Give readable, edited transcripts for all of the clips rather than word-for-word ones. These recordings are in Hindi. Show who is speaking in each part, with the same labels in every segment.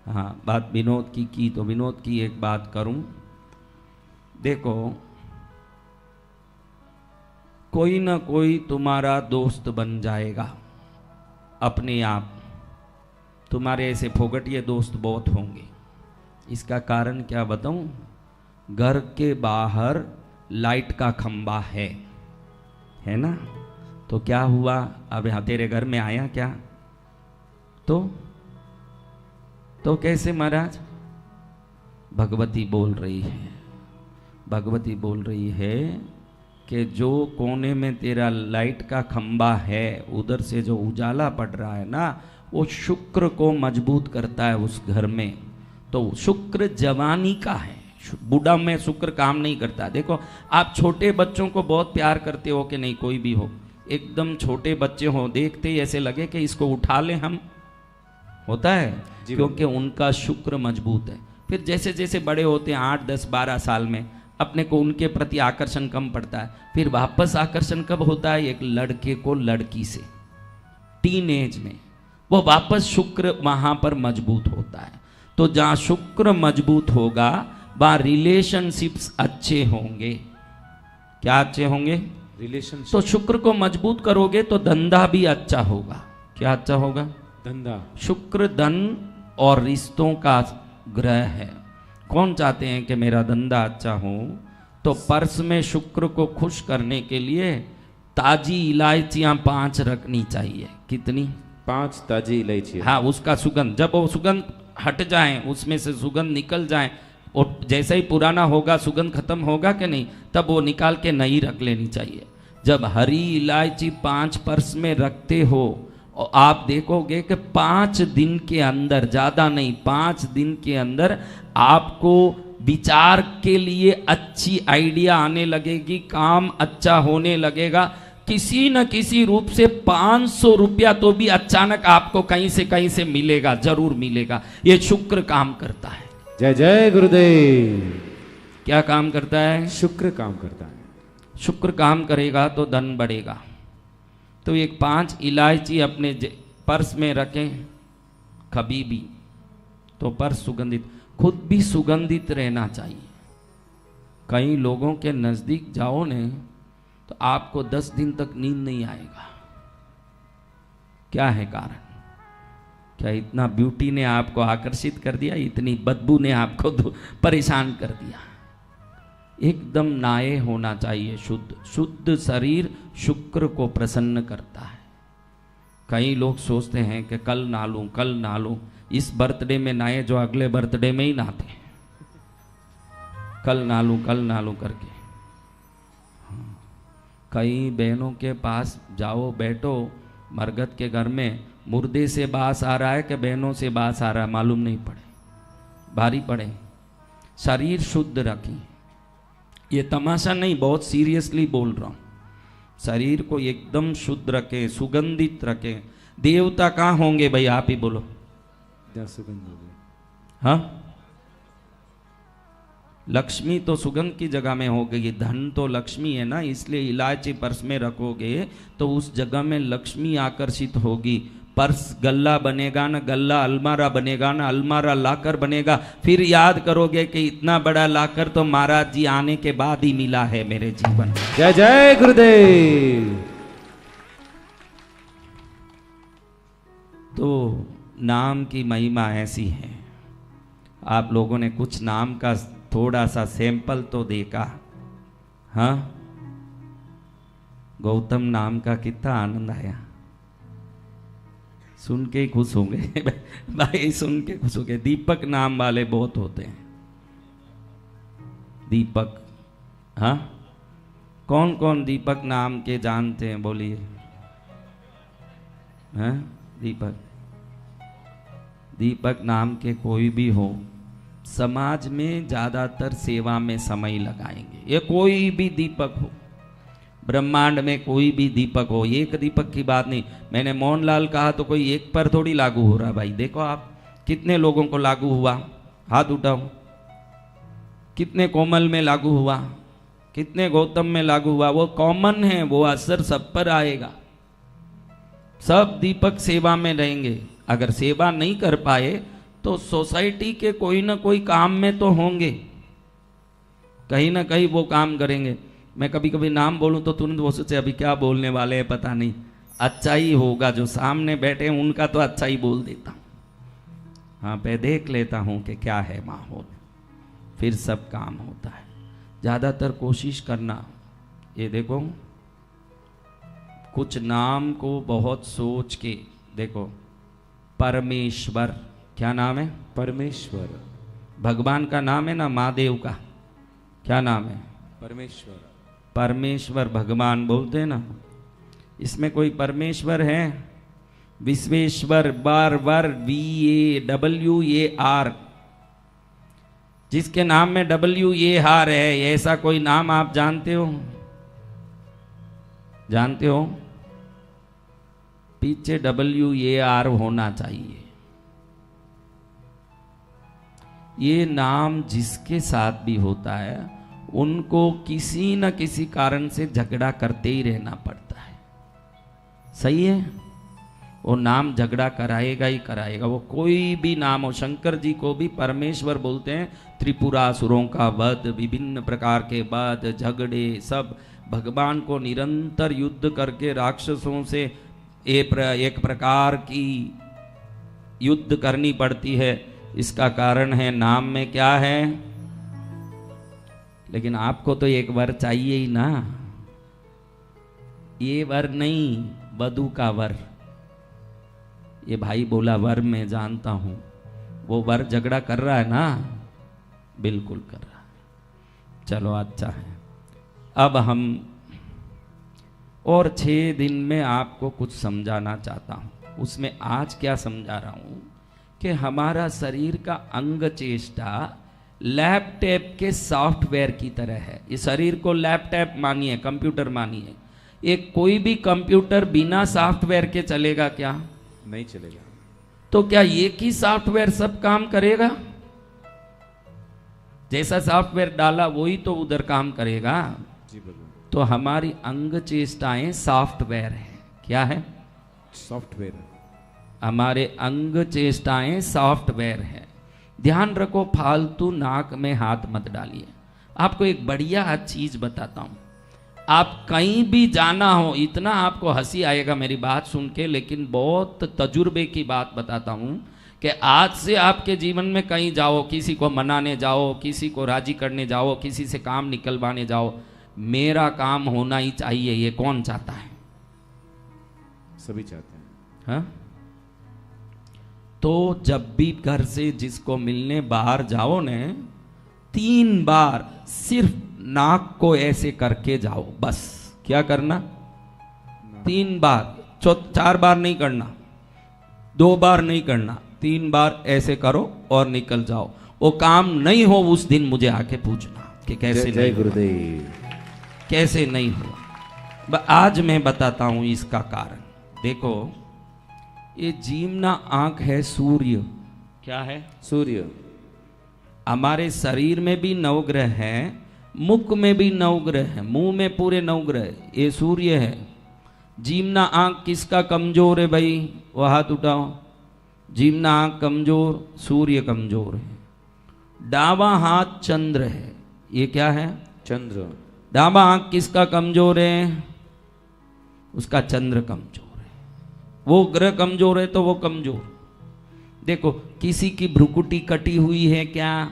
Speaker 1: हाँ, बात विनोद की तो विनोद की एक बात करूं। देखो, कोई ना कोई तुम्हारा दोस्त बन जाएगा अपने आप। तुम्हारे ऐसे फोगटिए दोस्त बहुत होंगे। इसका कारण क्या बताऊं? घर के बाहर लाइट का खंबा है ना? तो क्या हुआ? अब यहाँ तेरे घर में आया क्या? तो कैसे महाराज? भगवती बोल रही है, भगवती बोल रही है कि जो कोने में तेरा लाइट का खंबा है उधर से जो उजाला पड़ रहा है ना, वो शुक्र को मजबूत करता है उस घर में। तो शुक्र जवानी का है, बूढ़ा में शुक्र काम नहीं करता। देखो, आप छोटे बच्चों को बहुत प्यार करते हो कि नहीं? कोई भी हो, एकदम छोटे बच्चे हो, देखते ही ऐसे लगे कि इसको उठा लें हम, होता है क्योंकि उनका शुक्र मजबूत है। फिर जैसे जैसे बड़े होते हैं 8, 10, 12 साल में, अपने को उनके प्रति आकर्षण कम पड़ता है। फिर वापस आकर्षण कब होता है? एक लड़के को लड़की से, टीन एज में वो वापस शुक्र वहां पर मजबूत होता है। तो जहां शुक्र मजबूत होगा वहां रिलेशनशिप्स अच्छे होंगे। क्या अच्छे होंगे?
Speaker 2: रिलेशनशिप।
Speaker 1: तो शुक्र को मजबूत करोगे तो धंधा भी अच्छा होगा। क्या अच्छा होगा?
Speaker 2: धंधा।
Speaker 1: शुक्र धन और रिश्तों का ग्रह है। कौन चाहते हैं कि मेरा धंधा अच्छा हो? तो पर्स में शुक्र को खुश करने के लिए ताजी इलायचियां 5 रखनी चाहिए। कितनी?
Speaker 2: 5 ताजी इलायची।
Speaker 1: हाँ, उसका सुगंध, जब वो सुगंध हट जाए, उसमें से सुगंध निकल जाए, और जैसे ही पुराना होगा सुगंध खत्म होगा कि नहीं, तब वो निकाल के नई रख लेनी चाहिए। जब हरी इलायची 5 पर्स में रखते हो, और आप देखोगे कि 5 दिन के अंदर, ज्यादा नहीं, 5 दिन के अंदर आपको विचार के लिए अच्छी आइडिया आने लगेगी, काम अच्छा होने लगेगा। किसी न किसी रूप से 500 रुपया तो भी अचानक आपको कहीं से मिलेगा, जरूर मिलेगा। ये शुक्र काम करता है।
Speaker 2: जय जय गुरुदेव।
Speaker 1: क्या काम करता है?
Speaker 2: शुक्र काम करता है।
Speaker 1: शुक्र काम करेगा तो धन बढ़ेगा। तो एक 5 इलायची अपने पर्स में रखें कभी भी, तो पर्स सुगंधित, खुद भी सुगंधित रहना चाहिए। कई लोगों के नजदीक जाओ ने तो आपको 10 दिन तक नींद नहीं आएगा। क्या है कारण? क्या इतना ब्यूटी ने आपको आकर्षित कर दिया? इतनी बदबू ने आपको परेशान कर दिया? एकदम नाये होना चाहिए, शुद्ध शरीर शुक्र को प्रसन्न करता है। कई लोग सोचते हैं कि कल ना लूं, इस बर्थडे में नहाए जो अगले बर्थडे में ही नहाते हैं, कल ना लूं करके। कई बहनों के पास जाओ, बैठो, मरगत के घर में मुर्दे से बास आ रहा है कि बहनों से बास आ रहा है, मालूम नहीं पड़े, भारी पड़े। शरीर शुद्ध रखें। ये तमाशा नहीं, बहुत सीरियसली बोल रहा हूं। शरीर को एकदम शुद्ध रखें, सुगंधित रखें। देवता कहाँ होंगे भाई? आप ही बोलो। हाँ, लक्ष्मी तो सुगंध की जगह में हो गई, धन तो लक्ष्मी है ना, इसलिए इलायची पर्स में रखोगे तो उस जगह में लक्ष्मी आकर्षित होगी। पर्स गल्ला बनेगा ना, गल्ला अलमारा बनेगा ना, अलमारा लाकर बनेगा। फिर याद करोगे कि इतना बड़ा लाकर तो महाराज जी आने के बाद ही मिला है मेरे जीवन।
Speaker 2: जय जय गुरुदेव।
Speaker 1: तो नाम की महिमा ऐसी है। आप लोगों ने कुछ नाम का थोड़ा सा सैंपल तो देखा। हाँ, गौतम नाम का कितना आनंद आया, सुन के ही खुश होंगे भाई, सुन के खुश होंगे। दीपक नाम वाले बहुत होते हैं। दीपक, हाँ, कौन कौन दीपक नाम के जानते हैं? बोलिए। हाँ, दीपक नाम के कोई भी हो, समाज में ज्यादातर सेवा में समय लगाएंगे। ये कोई भी दीपक हो, ब्रह्मांड में कोई भी दीपक हो, एक दीपक की बात नहीं। मैंने मोहनलाल कहा तो कोई एक पर थोड़ी लागू हो रहा भाई। देखो आप कितने लोगों को लागू हुआ, हाथ उठाओ। कितने कोमल में लागू हुआ, कितने गौतम में लागू हुआ। वो कॉमन है, वो असर सब पर आएगा। सब दीपक सेवा में रहेंगे। अगर सेवा नहीं कर पाए तो सोसाइटी के कोई ना कोई काम में तो होंगे, कहीं ना कहीं वो काम करेंगे। मैं कभी कभी नाम बोलूं तो तुरंत वो सोचे अभी क्या बोलने वाले हैं पता नहीं, अच्छा ही होगा, जो सामने बैठे हैं उनका तो अच्छा ही बोल देता हूँ। हाँ पे देख लेता हूँ कि क्या है माहौल, फिर सब काम होता है। ज़्यादातर कोशिश करना, ये देखो कुछ नाम को बहुत सोच के देखो। परमेश्वर, क्या नाम है?
Speaker 2: परमेश्वर।
Speaker 1: भगवान का नाम है ना, महादेव का क्या नाम है?
Speaker 2: परमेश्वर।
Speaker 1: परमेश्वर भगवान बोलते हैं ना, इसमें कोई परमेश्वर है? विश्वेश्वर, बार वर, WAWAR, जिसके नाम में WAR है, ऐसा कोई नाम आप जानते हो? जानते हो? पीछे WAR होना चाहिए। ये नाम जिसके साथ भी होता है उनको किसी न किसी कारण से झगड़ा करते ही रहना पड़ता है। सही है? वो नाम झगड़ा कराएगा ही कराएगा, वो कोई भी नाम हो। शंकर जी को भी परमेश्वर बोलते हैं। त्रिपुरासुरों का वध, विभिन्न प्रकार के वध, झगड़े, सब भगवान को निरंतर युद्ध करके राक्षसों से एक प्रकार की युद्ध करनी पड़ती है। इसका कारण है नाम में क्या है। लेकिन आपको तो एक वर चाहिए ही ना, ये वर नहीं, वधू का वर। ये भाई बोला वर मैं जानता हूं, वो वर झगड़ा कर रहा है ना? बिल्कुल कर रहा है। चलो अच्छा है। अब हम और 6 दिन में आपको कुछ समझाना चाहता हूं। उसमें आज क्या समझा रहा हूं कि हमारा शरीर का अंग चेष्टा लैपटॉप के सॉफ्टवेयर की तरह है। इस शरीर को लैपटॉप मानिए, कंप्यूटर मानिए। एक कोई भी कंप्यूटर बिना सॉफ्टवेयर के चलेगा क्या?
Speaker 2: नहीं चलेगा।
Speaker 1: तो क्या एक ही सॉफ्टवेयर सब काम करेगा? जैसा सॉफ्टवेयर डाला वही तो उधर काम करेगा।
Speaker 2: जी भगवान।
Speaker 1: तो हमारी अंग चेष्टाएं सॉफ्टवेयर है। क्या है?
Speaker 2: सॉफ्टवेयर।
Speaker 1: हमारे अंग चेष्टाएं सॉफ्टवेयर है। ध्यान रखो, फालतू नाक में हाथ मत डालिए। आपको एक बढ़िया चीज बताता हूं। आप कहीं भी जाना हो, इतना आपको हंसी आएगा मेरी बात सुन के, लेकिन बहुत तजुर्बे की बात बताता हूं कि आज से आपके जीवन में कहीं जाओ, किसी को मनाने जाओ, किसी को राजी करने जाओ, किसी से काम निकलवाने जाओ, मेरा काम होना ही चाहिए। ये कौन चाहता है?
Speaker 2: सभी चाहते हैं।
Speaker 1: हाँ? तो जब भी घर से जिसको मिलने बाहर जाओ ने, 3 बार सिर्फ नाक को ऐसे करके जाओ। बस क्या करना? 3 बार, 4 बार नहीं करना, 2 बार नहीं करना, 3 बार ऐसे करो और निकल जाओ। वो काम नहीं हो उस दिन मुझे आके पूछना कि कैसे
Speaker 2: जय
Speaker 1: नहीं
Speaker 2: गुरुदेव।
Speaker 1: हुआ, कैसे नहीं हुआ। आज मैं बताता हूं इसका कारण। देखो, ये जीवना आंख है सूर्य। क्या है?
Speaker 2: सूर्य।
Speaker 1: हमारे शरीर में भी 9 ग्रह हैं, मुख में भी 9 ग्रह हैं, मुंह में पूरे 9 ग्रह। ये सूर्य है। जीवना आंख किसका कमजोर है भाई? वो हाथ उठाओ। जीवना आंख कमजोर, सूर्य कमजोर है। डावा हाथ चंद्र है। ये क्या है?
Speaker 2: चंद्र।
Speaker 1: डावा आंख किसका कमजोर है? उसका चंद्र कमजोर है। वो ग्रह कमजोर है तो वो कमजोर। देखो, किसी की भ्रुकुटी कटी हुई है क्या?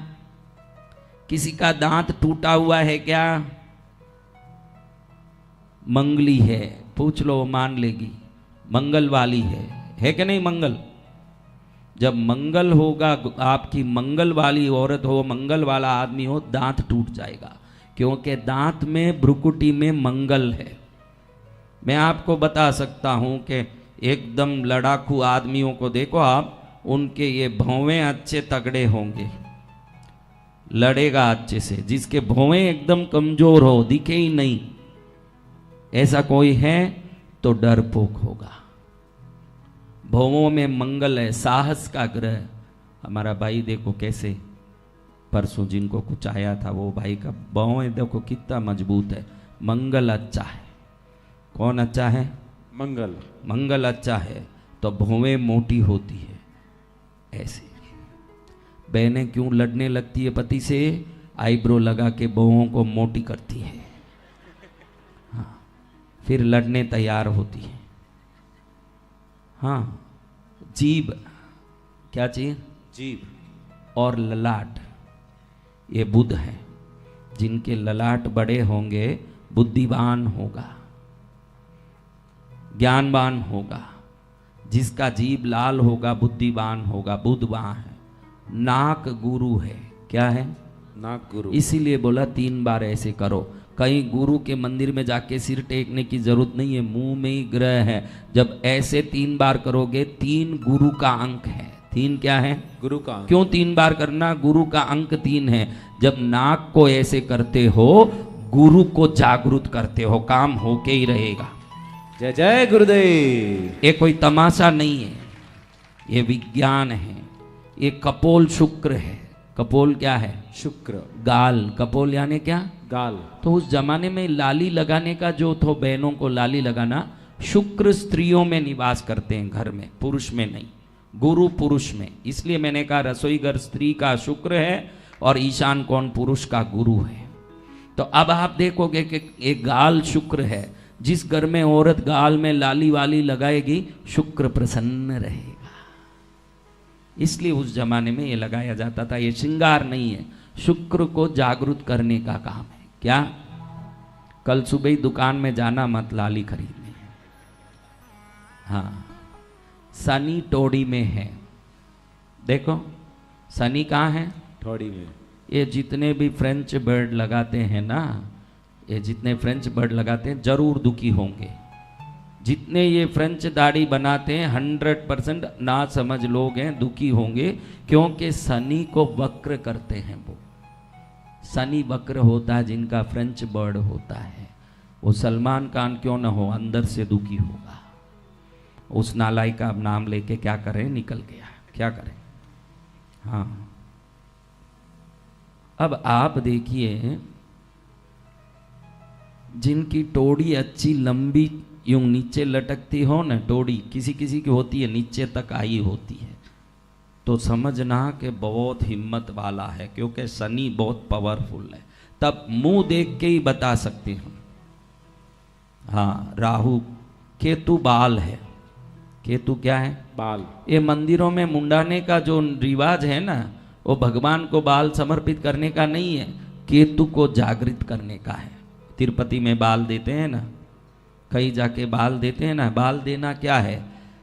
Speaker 1: किसी का दांत टूटा हुआ है क्या? मंगली है, पूछ लो मान लेगी। मंगल वाली है कि नहीं? मंगल, जब मंगल होगा, आपकी मंगल वाली औरत हो, मंगल वाला आदमी हो, दांत टूट जाएगा, क्योंकि दांत में, भ्रुकुटी में मंगल है। मैं आपको बता सकता हूं कि एकदम लड़ाकू आदमियों को देखो आप, उनके ये भौवें अच्छे तगड़े होंगे, लड़ेगा अच्छे से। जिसके भौवें एकदम कमजोर हो, दिखे ही नहीं, ऐसा कोई है तो डरपोक होगा। भौवों में मंगल है, साहस का ग्रह। हमारा भाई देखो कैसे, परसों जिनको कुछ आया था, वो भाई का भौवें देखो कितना मजबूत है। मंगल अच्छा है। कौन अच्छा है?
Speaker 2: मंगल।
Speaker 1: मंगल अच्छा है तो भौवें मोटी होती है ऐसे। बहनें क्यों लड़ने लगती है पति से? आईब्रो लगा के बहुओं को मोटी करती है, हाँ, फिर लड़ने तैयार होती है। हाँ, जीभ, क्या चाहिए?
Speaker 2: जीभ
Speaker 1: और ललाट, ये बुध है। जिनके ललाट बड़े होंगे बुद्धिमान होगा, ज्ञानवान होगा। जिसका जीभ लाल होगा बुद्धिमान होगा, बुध वहां है। नाक गुरु है, क्या है?
Speaker 2: नाक गुरु।
Speaker 1: इसीलिए बोला 3 बार ऐसे करो। कहीं गुरु के मंदिर में जाके सिर टेकने की जरूरत नहीं है, मुंह में ही ग्रह है। जब ऐसे 3 बार करोगे, 3 गुरु का अंक है। 3 क्या है?
Speaker 2: गुरु का अंक।
Speaker 1: क्यों 3 बार करना? गुरु का अंक 3 है। जब नाक को ऐसे करते हो, गुरु को जागृत करते हो, काम होके ही रहेगा।
Speaker 2: जय जय गुरुदेव।
Speaker 1: ये कोई तमाशा नहीं है, ये विज्ञान है। ये कपोल शुक्र है। कपोल क्या है?
Speaker 2: शुक्र।
Speaker 1: गाल, कपोल यानी क्या?
Speaker 2: गाल।
Speaker 1: तो उस जमाने में लाली लगाने का जो तो बहनों को लाली लगाना, शुक्र स्त्रियों में निवास करते हैं घर में, पुरुष में नहीं, गुरु पुरुष में। इसलिए मैंने कहा रसोई घर स्त्री का शुक्र है और ईशान कोण पुरुष का गुरु है। तो अब आप देखोगे कि एक गाल शुक्र है। जिस घर में औरत गाल में लाली वाली लगाएगी, शुक्र प्रसन्न रहेगा। इसलिए उस जमाने में ये लगाया जाता था। ये श्रृंगार नहीं है, शुक्र को जागृत करने का काम है। क्या? कल सुबह ही दुकान में जाना मत लाली खरीदने। हाँ, शनि टोड़ी में है। देखो शनि कहाँ है?
Speaker 2: थोड़ी में।
Speaker 1: ये जितने भी फ्रेंच बर्ड लगाते हैं ना, ये जितने फ्रेंच बर्ड लगाते हैं जरूर दुखी होंगे। जितने ये फ्रेंच दाढ़ी बनाते हैं 100% ना समझ लोग हैं, दुखी होंगे। क्योंकि शनि को वक्र करते हैं वो। शनि वक्र होता है जिनका फ्रेंच बर्ड होता है। वो सलमान खान क्यों ना हो, अंदर से दुखी होगा। उस नालाई का नाम लेके क्या करें, निकल गया, क्या करें। हाँ, अब आप देखिए, जिनकी टोड़ी अच्छी लंबी यूं नीचे लटकती हो ना, टोड़ी किसी किसी की होती है नीचे तक आई होती है, तो समझना कि बहुत हिम्मत वाला है, क्योंकि शनि बहुत पावरफुल है। तब मुंह देख के ही बता सकते हो। हाँ, राहु, केतु बाल है। केतु क्या है?
Speaker 2: बाल।
Speaker 1: ये मंदिरों में मुंडाने का जो रिवाज है ना, वो भगवान को बाल समर्पित करने का नहीं है, केतु को जागृत करने का है। तिरुपति में बाल देते हैं ना, कहीं जाके बाल देते हैं ना, बाल देना क्या है?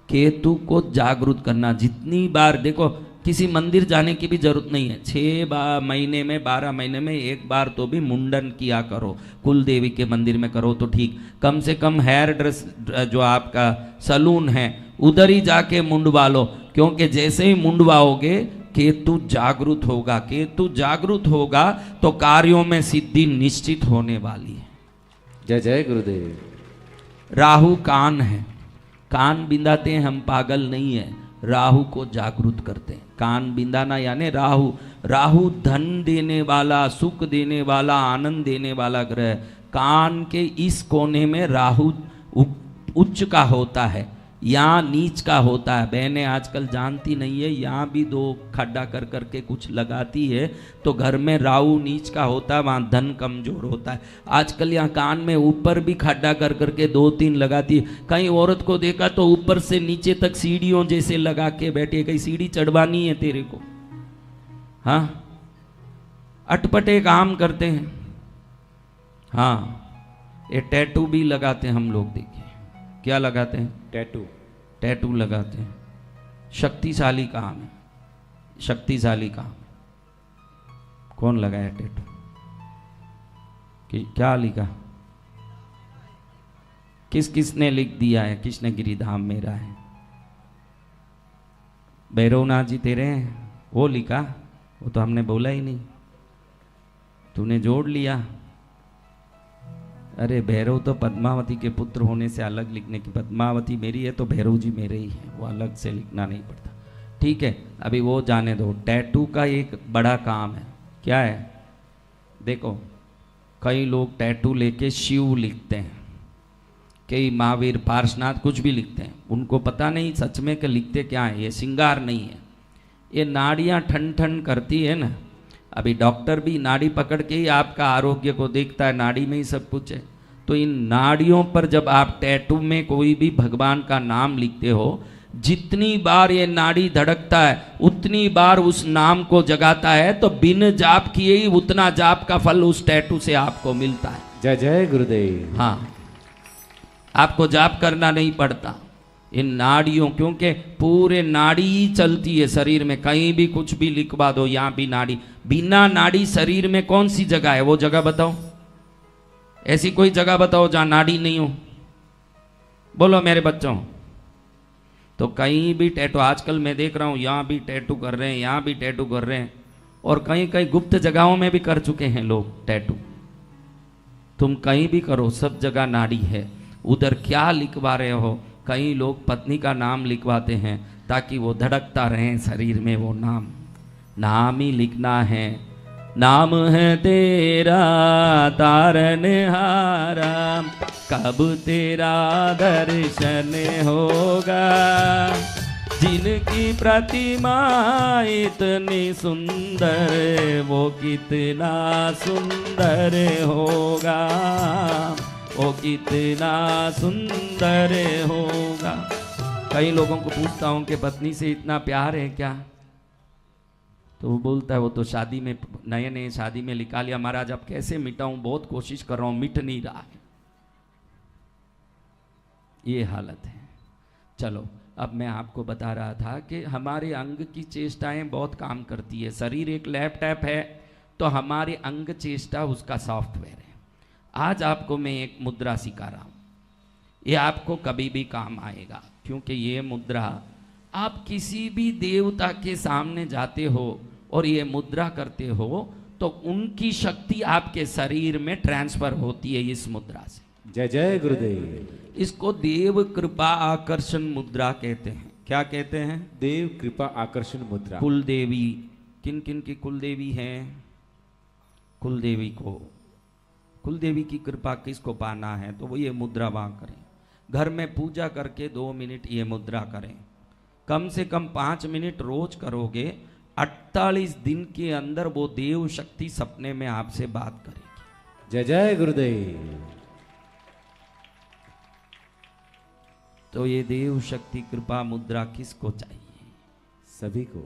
Speaker 1: केतु को जागृत करना। जितनी बार देखो, किसी मंदिर जाने की भी जरूरत नहीं है। 6 महीने में, 12 महीने में एक बार तो भी मुंडन किया करो। कुल देवी के मंदिर में करो तो ठीक, कम से कम हेयर ड्रेस जो आपका सलून है उधर ही जाके मुंडवा लो। क्योंकि जैसे ही मुंडवाओगे, केतु जागृत होगा। केतु जागृत होगा तो कार्यों में सिद्धि निश्चित होने वाली है।
Speaker 2: जय जय गुरुदेव।
Speaker 1: राहु कान है, कान बिंदाते हैं हम, पागल नहीं है। राहु को जागृत करते हैं। कान बिंदाना यानी राहु। राहु धन देने वाला, सुख देने वाला, आनंद देने वाला ग्रह। कान के इस कोने में राहु उच्च का होता है, यहाँ नीच का होता है। बहनें आजकल जानती नहीं है, यहाँ भी 2 खड्डा कर करके कुछ लगाती है, तो घर में राहु नीच का होता है, वहाँ धन कमजोर होता है। आजकल यहाँ कान में ऊपर भी खड्डा कर करके 2-3 लगाती है। कहीं औरत को देखा तो ऊपर से नीचे तक सीढ़ियों जैसे लगा के बैठी, कहीं सीढ़ी चढ़वानी है तेरे को? हाँ, अटपटे काम करते हैं। हाँ, ये टैटू भी लगाते हैं हम लोग, देखिए क्या लगाते हैं?
Speaker 2: टैटू।
Speaker 1: टैटू लगाते हैं। शक्तिशाली काम है, शक्तिशाली काम। कौन लगाया टैटू? क्या लिखा? किस किसने लिख दिया है? कृष्णगिरी धाम मेरा है, भैरवनाथ जी तेरे हैं, वो लिखा? वो तो हमने बोला ही नहीं, तूने जोड़ लिया। अरे भैरव तो पद्मावती के पुत्र होने से अलग लिखने की, पद्मावती मेरी है तो भैरव जी मेरे ही है, वो अलग से लिखना नहीं पड़ता। ठीक है, अभी वो जाने दो। टैटू का एक बड़ा काम है, क्या है? देखो, कई लोग टैटू लेके शिव लिखते हैं, कई महावीर, पार्शनाथ, कुछ भी लिखते हैं। उनको पता नहीं सच में कि लिखते क्या है। ये श्रृंगार नहीं है, ये नाड़ियां ठन ठन करती है ना, अभी डॉक्टर भी नाड़ी पकड़ के ही आपका आरोग्य को देखता है, नाड़ी में ही सब कुछ है। तो इन नाड़ियों पर जब आप टैटू में कोई भी भगवान का नाम लिखते हो, जितनी बार ये नाड़ी धड़कता है उतनी बार उस नाम को जगाता है, तो बिन जाप किए ही उतना जाप का फल उस टैटू से आपको मिलता है।
Speaker 2: जय जय गुरुदेव।
Speaker 1: हाँ, आपको जाप करना नहीं पड़ता इन नाड़ियों, क्योंकि पूरे नाड़ी ही चलती है शरीर में। कहीं भी कुछ भी लिखवा दो, यहाँ भी नाड़ी, बिना नाड़ी शरीर में कौन सी जगह है, वो जगह बताओ। ऐसी कोई जगह बताओ जहां नाड़ी नहीं हो, बोलो मेरे बच्चों। तो कहीं भी टैटू, आजकल मैं देख रहा हूं यहाँ भी टैटू कर रहे हैं, यहाँ भी टैटू कर रहे हैं, और कहीं कहीं गुप्त जगहों में भी कर चुके हैं लोग टैटू। तुम कहीं भी करो, सब जगह नाड़ी है। उधर क्या लिखवा रहे हो, कई लोग पत्नी का नाम लिखवाते हैं ताकि वो धड़कता रहे शरीर में वो नाम। नाम ही लिखना है, नाम है तेरा तारनहारा, कब तेरा दर्शन होगा। जिनकी प्रतिमा इतनी सुंदर, वो कितना सुंदर होगा, वो कितना सुंदर होगा। कई लोगों को पूछता हूं कि पत्नी से इतना प्यार है क्या, तो वो बोलता है वो तो शादी में, नए नए शादी में लिखा लिया। महाराज अब कैसे मिटाऊं, बहुत कोशिश कर रहा हूं, मिट नहीं रहा है। ये हालत है। चलो, अब मैं आपको बता रहा था कि हमारे अंग की चेष्टाएं बहुत काम करती है। शरीर एक लैपटॉप है, तो हमारे अंग चेष्टा उसका सॉफ्टवेयर है। आज आपको मैं एक मुद्रा सिखा रहा हूं, ये आपको कभी भी काम आएगा, क्योंकि ये मुद्रा आप किसी भी देवता के सामने जाते हो और ये मुद्रा करते हो तो उनकी शक्ति आपके शरीर में ट्रांसफर होती है इस मुद्रा से।
Speaker 2: जय जय गुरुदेव।
Speaker 1: इसको देव कृपा आकर्षण मुद्रा कहते हैं। क्या कहते हैं?
Speaker 2: देव कृपा आकर्षण मुद्रा।
Speaker 1: कुल देवी, किन किन की कुल देवी है? कुल देवी को, कुल देवी की कृपा किसको पाना है तो वो ये मुद्रा वहां करें। घर में पूजा करके 2 मिनट ये मुद्रा करें, कम से कम 5 मिनट रोज करोगे, 48 दिन के अंदर वो देव शक्ति सपने में आपसे बात करेगी।
Speaker 2: जय जय गुरुदेव।
Speaker 1: तो ये देव शक्ति कृपा मुद्रा किसको चाहिए?
Speaker 2: सभी को।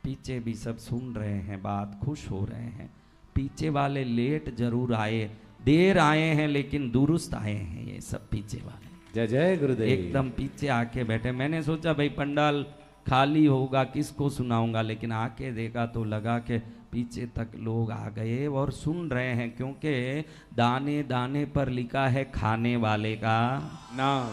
Speaker 1: पीछे भी सब सुन रहे हैं बात, खुश हो रहे हैं। पीछे वाले लेट जरूर आए, देर आए हैं लेकिन दुरुस्त आए हैं ये सब पीछे वाले।
Speaker 2: जय जय गुरुदेव।
Speaker 1: एकदम पीछे आके बैठे। मैंने सोचा भाई पंडाल खाली होगा, किसको सुनाऊंगा, लेकिन आके देखा तो लगा कि पीछे तक लोग आ गए और सुन रहे हैं, क्योंकि दाने दाने पर लिखा है खाने वाले का
Speaker 2: नाम।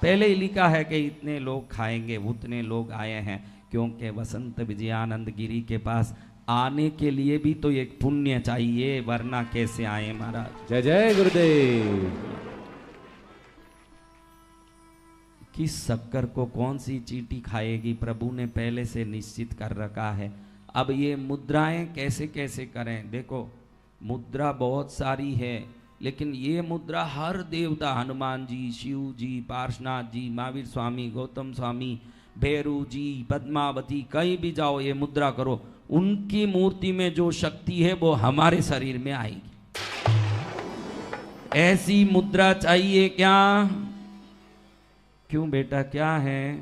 Speaker 1: पहले ही लिखा है कि इतने लोग खाएंगे, उतने लोग आए हैं। क्योंकि वसंत विजयानंद गिरी के पास आने के लिए भी तो एक पुण्य चाहिए, वरना कैसे आए महाराज।
Speaker 2: जय जय गुरुदेव।
Speaker 1: किस शक्कर को कौन सी चींटी खाएगी प्रभु ने पहले से निश्चित कर रखा है। अब ये मुद्राएं कैसे कैसे करें? देखो, मुद्रा बहुत सारी है, लेकिन ये मुद्रा हर देवता, हनुमान जी, शिव जी, पार्श्वनाथ जी, महावीर स्वामी, गौतम स्वामी, भैरू जी, पद्मावती, कहीं भी जाओ ये मुद्रा करो, उनकी मूर्ति में जो शक्ति है वो हमारे शरीर में आएगी। ऐसी मुद्रा चाहिए क्या? क्यों बेटा, क्या है?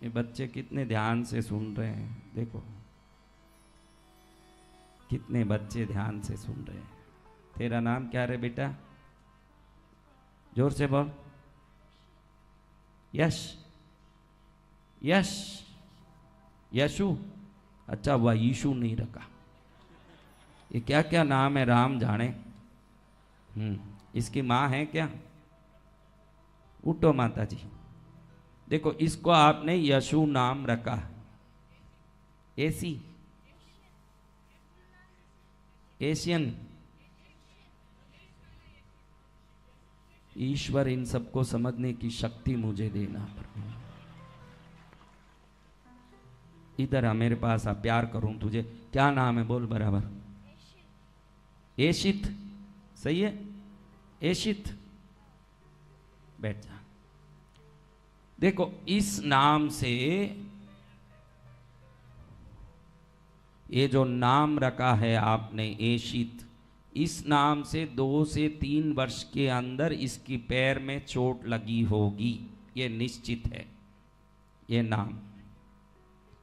Speaker 1: ये बच्चे कितने ध्यान से सुन रहे हैं, देखो कितने बच्चे ध्यान से सुन रहे हैं। तेरा नाम क्या रे बेटा? जोर से बोल। यश, यश, यशु। अच्छा, वह यीशु नहीं रखा। ये क्या क्या नाम है राम जाने। इसकी माँ है क्या? उठो माता जी। देखो, इसको आपने यशु नाम रखा। AC, Asian. ईश्वर इन सबको समझने की शक्ति मुझे देना। इधर आ मेरे पास आ, प्यार करूं तुझे। क्या नाम है बोल बराबर? एशित, सही है? एशित, बैठ जा। देखो, इस नाम से ये जो नाम रखा है आपने एशित, इस नाम से 2 से 3 वर्ष के अंदर इसकी पैर में चोट लगी होगी, ये निश्चित है। ये नाम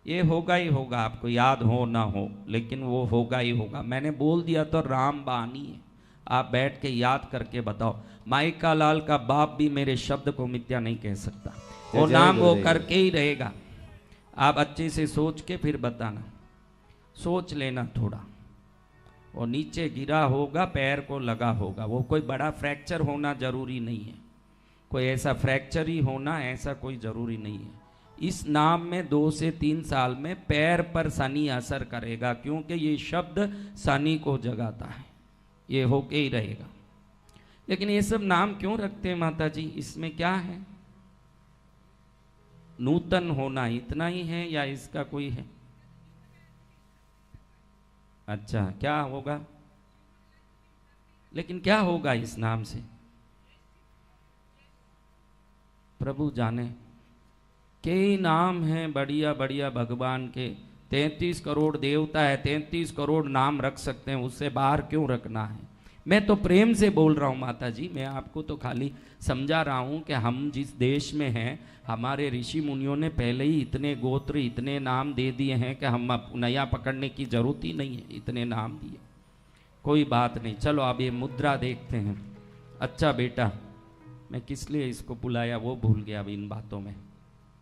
Speaker 1: ये होगा ही होगा, आपको याद हो ना हो, लेकिन वो होगा ही होगा। मैंने बोल दिया तो राम बानी है, आप बैठ के याद करके बताओ। माइका लाल का बाप भी मेरे शब्द को मिथ्या नहीं कह सकता, वो नाम वो करके ही रहेगा। आप अच्छे से सोच के फिर बताना, सोच लेना थोड़ा। वो नीचे गिरा होगा, पैर को लगा होगा, वो कोई बड़ा फ्रैक्चर होना जरूरी नहीं है, कोई ऐसा फ्रैक्चर ही होना ऐसा कोई जरूरी नहीं है। इस नाम में 2 से 3 साल में पैर पर शनि असर करेगा, क्योंकि ये शब्द शनि को जगाता है, ये होके ही रहेगा। लेकिन ये सब नाम क्यों रखते हैं माता जी, इसमें क्या है? नूतन होना इतना ही है या इसका कोई है? अच्छा, क्या होगा? लेकिन क्या होगा इस नाम से? प्रभु जाने। कई नाम हैं बढ़िया बढ़िया भगवान के, 33 करोड़ देवता है, 33 करोड़ नाम रख सकते हैं, उससे बाहर क्यों रखना है? मैं तो प्रेम से बोल रहा हूँ माता जी, मैं आपको तो खाली समझा रहा हूँ कि हम जिस देश में हैं, हमारे ऋषि मुनियों ने पहले ही इतने गोत्र इतने नाम दे दिए हैं कि हम अब नया पकड़ने की जरूरत ही नहीं है, इतने नाम दिए। कोई बात नहीं, चलो अब ये मुद्रा देखते हैं। अच्छा बेटा, मैं किस लिए इसको बुलाया वो भूल गया अब इन बातों में,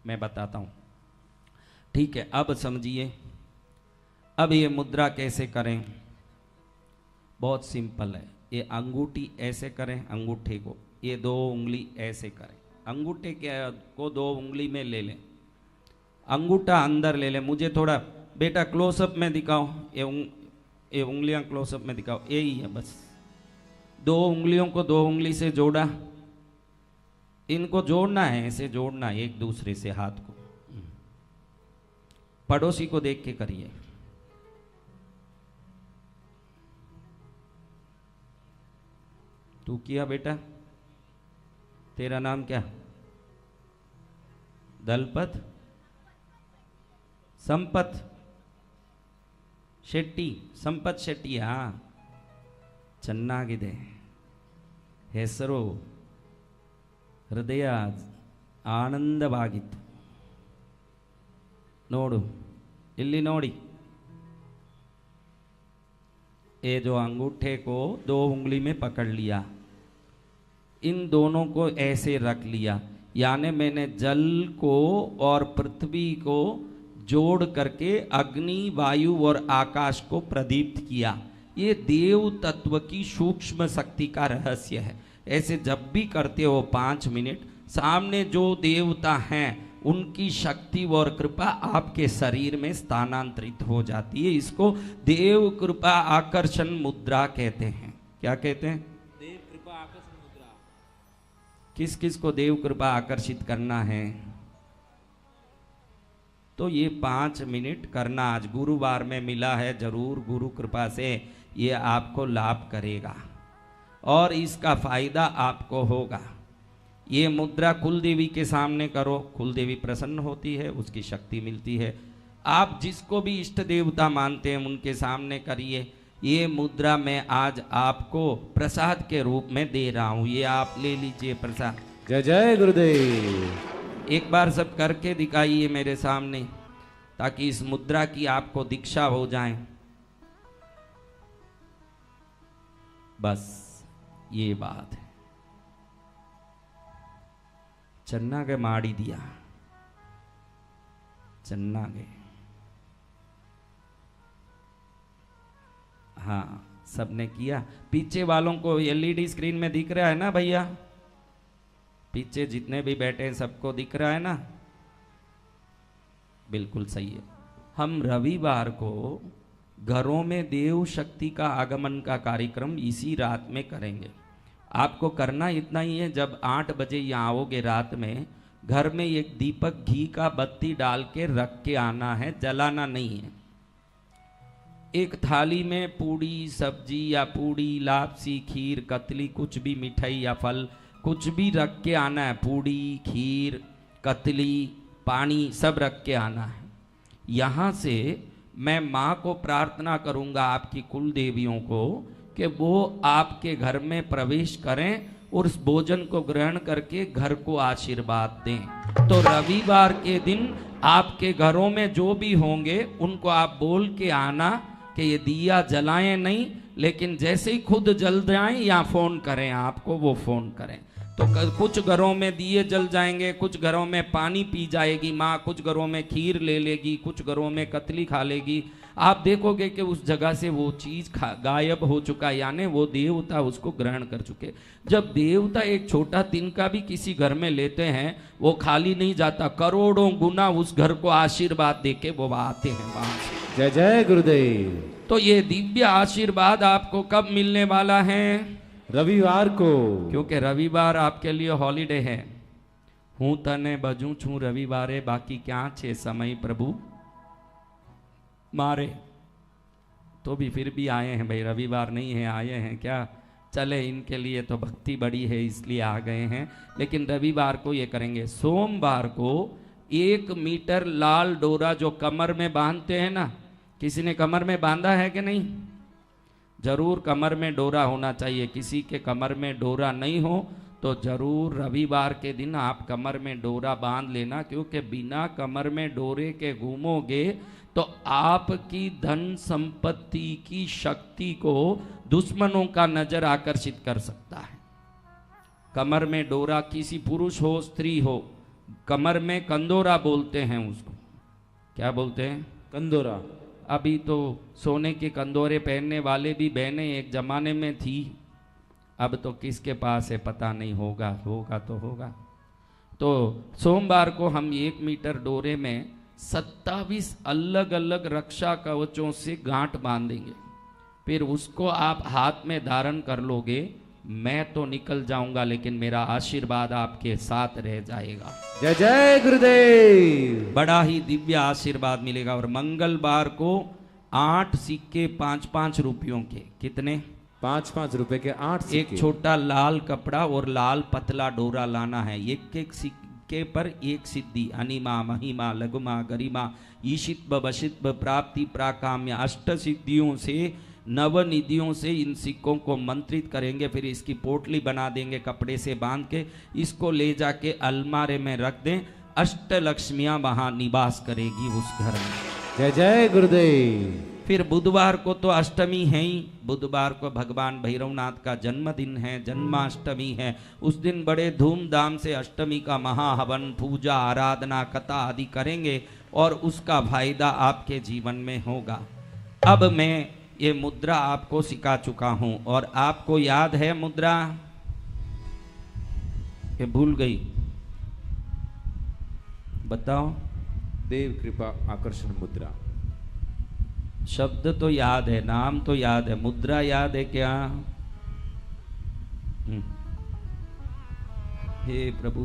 Speaker 1: मैं बताता हूँ। ठीक है, अब समझिए। अब ये मुद्रा कैसे करें? बहुत सिंपल है। ये अंगूठी ऐसे करें, अंगूठे को, ये 2 उंगली ऐसे करें, अंगूठे को 2 उंगली में ले लें, अंगूठा अंदर ले लें। मुझे थोड़ा बेटा क्लोजअप में दिखाओ, ये उंगलियां क्लोजअप में दिखाओ, यही है बस। 2 उंगलियों को 2 उंगली से जोड़ा, इनको जोड़ना है, ऐसे जोड़ना है एक दूसरे से हाथ को। पड़ोसी को देख के करिए। तू किया बेटा? तेरा नाम क्या? दलपत संपत शेट्टी, संपत शेट्टी। हाँ, ಚೆನ್ನಾಗಿದೆ ಹೆಸರು, ಹೃದಯ ಆನಂದವಾಗಿತ್ತು ನೋಡು, ಇಲ್ಲಿ ನೋಡಿ। ये जो अंगूठे को 2 उंगली में पकड़ लिया, इन दोनों को ऐसे रख लिया, यानी मैंने जल को और पृथ्वी को जोड़ करके अग्नि, वायु और आकाश को प्रदीप्त किया। ये देव तत्व की सूक्ष्म शक्ति का रहस्य है। ऐसे जब भी करते हो 5 मिनट, सामने जो देवता हैं उनकी शक्ति और कृपा आपके शरीर में स्थानांतरित हो जाती है। इसको देव कृपा आकर्षण मुद्रा कहते हैं। क्या कहते हैं?
Speaker 2: देव कृपा आकर्षण मुद्रा।
Speaker 1: किस किस को देव कृपा आकर्षित करना है? तो ये 5 मिनट करना, आज गुरुवार में मिला है, जरूर गुरु कृपा से ये आपको लाभ करेगा और इसका फायदा आपको होगा। ये मुद्रा कुल देवी के सामने करो, कुल देवी प्रसन्न होती है, उसकी शक्ति मिलती है। आप जिसको भी इष्ट देवता मानते हैं उनके सामने करिए। ये मुद्रा मैं आज आपको प्रसाद के रूप में दे रहा हूँ, ये आप ले लीजिए प्रसाद।
Speaker 2: जय जय गुरुदेव।
Speaker 1: एक बार सब करके दिखाइए मेरे सामने, ताकि इस मुद्रा की आपको दीक्षा हो जाए। बस ये बात है। ಚೆನ್ನಾಗೆ ಮಾಡಿದಿया, ಚೆನ್ನಾಗೆ। हाँ, सबने किया। पीछे वालों को एलईडी स्क्रीन में दिख रहा है ना भैया? पीछे जितने भी बैठे हैं सबको दिख रहा है ना? बिल्कुल सही है। हम रविवार को घरों में देव शक्ति का आगमन का कार्यक्रम इसी रात में करेंगे। आपको करना इतना ही है, जब 8 बजे यहाँ आओगे रात में, घर में एक दीपक घी का बत्ती डाल के रख के आना है, जलाना नहीं है। एक थाली में पूड़ी सब्जी या पूड़ी लापसी खीर कतली कुछ भी मिठाई या फल कुछ भी रख के आना है। पूड़ी खीर कतली पानी सब रख के आना है। यहाँ से मैं माँ को प्रार्थना करूंगा आपकी कुल देवियों को कि वो आपके घर में प्रवेश करें और उस भोजन को ग्रहण करके घर को आशीर्वाद दें। तो रविवार के दिन आपके घरों में जो भी होंगे उनको आप बोल के आना कि ये दिया जलाएं नहीं, लेकिन जैसे ही खुद जल जाएं या फोन करें, आपको वो फोन करें। तो कुछ घरों में दिए जल जाएंगे, कुछ घरों में पानी पी जाएगी माँ, कुछ घरों में खीर ले लेगी, कुछ घरों में कतली खा लेगी। आप देखोगे कि उस जगह से वो चीज गायब हो चुका, यानी वो देवता उसको ग्रहण कर चुके। जब देवता एक छोटा तिनका भी किसी घर में लेते हैं, वो खाली नहीं जाता, करोड़ों गुना उस घर को आशीर्वाद देके वो आते हैं वहां से।
Speaker 2: जय जय गुरुदेव।
Speaker 1: तो ये दिव्य आशीर्वाद आपको कब मिलने वाला है?
Speaker 2: रविवार को,
Speaker 1: क्योंकि रविवार आपके लिए हॉलीडे है। हूँ तने बजू छू रविवारे, बाकी क्या छे समय प्रभु मारे। तो भी फिर भी आए हैं भाई, रविवार नहीं है आए हैं क्या, चले इनके लिए तो भक्ति बड़ी है इसलिए आ गए हैं। लेकिन रविवार को ये करेंगे। सोमवार को 1 मीटर लाल डोरा जो कमर में बांधते हैं ना, किसी ने कमर में बांधा है कि नहीं? जरूर कमर में डोरा होना चाहिए। किसी के कमर में डोरा नहीं हो तो जरूर रविवार के दिन आप कमर में डोरा बांध लेना, क्योंकि बिना कमर में डोरे के घूमोगे तो आपकी धन संपत्ति की शक्ति को दुश्मनों का नजर आकर्षित कर सकता है। कमर में डोरा, किसी पुरुष हो स्त्री हो, कमर में कंदोरा बोलते हैं उसको। क्या बोलते हैं?
Speaker 2: कंदोरा।
Speaker 1: अभी तो सोने के कंदोरे पहनने वाले भी बहनें एक जमाने में थी, अब तो किसके पास है पता नहीं, होगा होगा तो होगा। तो सोमवार को हम 1 मीटर डोरे में 27 अलग अलग रक्षा कवचों से गांठ बांधेंगे। फिर उसको आप हाथ में धारण कर लोगे। मैं तो निकल जाऊंगा लेकिन मेरा आशीर्वाद आपके साथ रह जाएगा।
Speaker 2: जय जय गुरुदेव।
Speaker 1: बड़ा ही दिव्य आशीर्वाद मिलेगा। और मंगलवार को 8 सिक्के 5-5 रुपयों के, कितने?
Speaker 2: 5-5 रुपए के 8
Speaker 1: एक
Speaker 2: सिक्के।
Speaker 1: छोटा लाल कपड़ा और लाल पतला डोरा लाना है। एक एक सिक्के पर एक सिद्धि, अनिमा महिमा लघुमा गरिमा ईशित्व वशित्व प्राप्ति प्राकाम्य, 8 सिद्धियों से, 9 निधियों से इन सिक्कों को मंत्रित करेंगे। फिर इसकी पोटली बना देंगे कपड़े से बांध के, इसको ले जाके अलमारे में रख दें। 8 लक्ष्मियां वहां निवास करेगी उस घर में।
Speaker 2: जय जय गुरुदेव।
Speaker 1: फिर बुधवार को तो अष्टमी है ही। बुधवार को भगवान भैरवनाथ का जन्मदिन है, जन्माष्टमी है। उस दिन बड़े धूमधाम से अष्टमी का महाहवन, पूजा, आराधना, कथा आदि करेंगे और उसका फायदा आपके जीवन में होगा। अब मैं ये मुद्रा आपको सिखा चुका हूं और आपको याद है मुद्रा? ये भूल गई? बताओ।
Speaker 2: देव कृपा आकर्षण मुद्रा।
Speaker 1: शब्द तो याद है, नाम तो याद है, मुद्रा याद है क्या? हे प्रभु।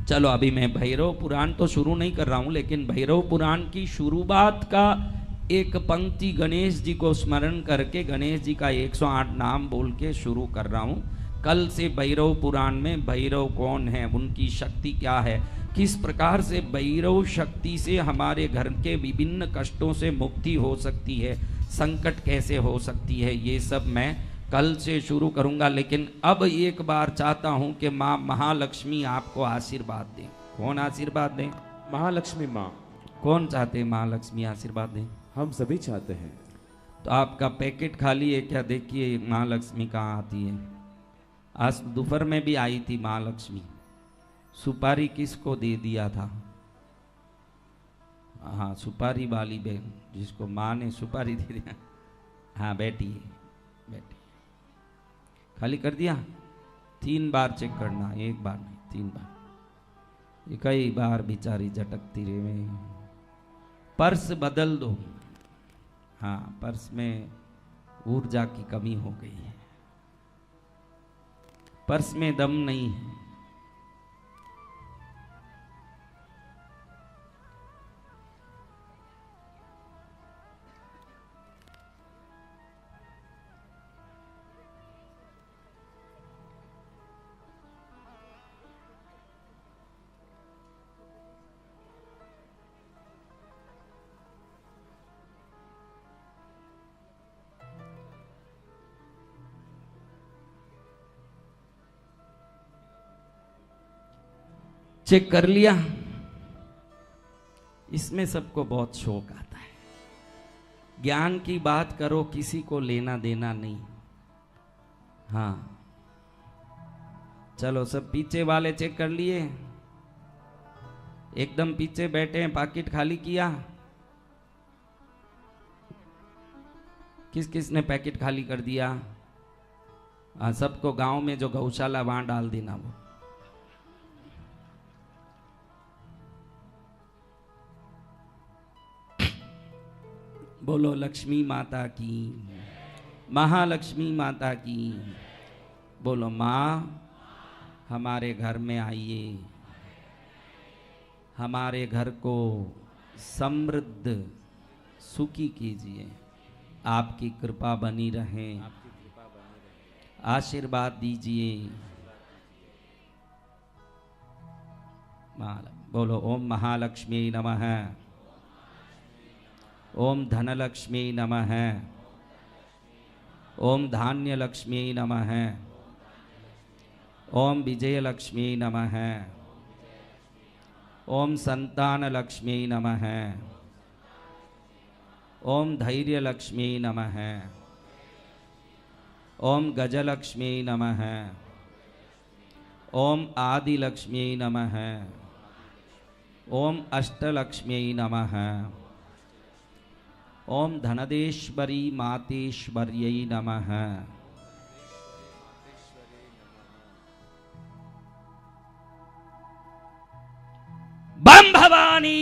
Speaker 1: चलो अभी मैं भैरव पुराण तो शुरू नहीं कर रहा हूं, लेकिन भैरव पुराण की शुरुआत का एक पंक्ति गणेश जी को स्मरण करके, गणेश जी का 108 नाम बोल के शुरू कर रहा हूं। कल से भैरव पुराण में भैरव कौन है, उनकी शक्ति क्या है, किस प्रकार से भैरव शक्ति से हमारे घर के विभिन्न कष्टों से मुक्ति हो सकती है, संकट कैसे हो सकती है, ये सब मैं कल से शुरू करूंगा। लेकिन अब एक बार चाहता हूं कि माँ महालक्ष्मी आपको आशीर्वाद दें। कौन आशीर्वाद दें?
Speaker 2: महालक्ष्मी माँ।
Speaker 1: कौन चाहते हैं महालक्ष्मी आशीर्वाद दें?
Speaker 2: हम सभी चाहते हैं।
Speaker 1: तो आपका पैकेट खाली है क्या? देखिए महालक्ष्मी कहाँ आती है। आज दोपहर में भी आई थी महालक्ष्मी। सुपारी किसको दे दिया था? हाँ, सुपारी वाली बहन जिसको माँ ने सुपारी दे दिया। हाँ बैठी है, बैठी। खाली कर दिया? 3 बार चेक करना, 1 बार नहीं, 3 बार। ये कई बार बेचारी झटकती रहे। पर्स बदल दो। हाँ, पर्स में ऊर्जा की कमी हो गई है, पर्स में दम नहीं है। चेक कर लिया? इसमें सबको बहुत शौक आता है। ज्ञान की बात करो, किसी को लेना देना नहीं। हाँ, चलो सब पीछे वाले चेक कर लिए? एकदम पीछे बैठे हैं, पाकिट खाली किया? किस किस ने पैकेट खाली कर दिया? हाँ, सबको गांव में जो गौशाला वहां डाल देना। वो बोलो लक्ष्मी माता की, महालक्ष्मी माता की। बोलो माँ, हमारे घर में आइए, हमारे घर को समृद्ध सुखी कीजिए, आपकी कृपा बनी रहे, आशीर्वाद दीजिए। बोलो ओम महालक्ष्मी नमः, ओम धनलक्ष्मी नमः, ओम धान्य लक्ष्मी नमः, ओम विजय लक्ष्मी नमः, ओम संतान लक्ष्मी नमः, ओम धैर्य लक्ष्मी नमः, ओम गजलक्ष्मी नमः, ओम आदि लक्ष्मी नमः, ओम अष्टलक्ष्मी नमः, ओम धनदेश्वरी मातेश्वर्यै नमः। बम भवानी।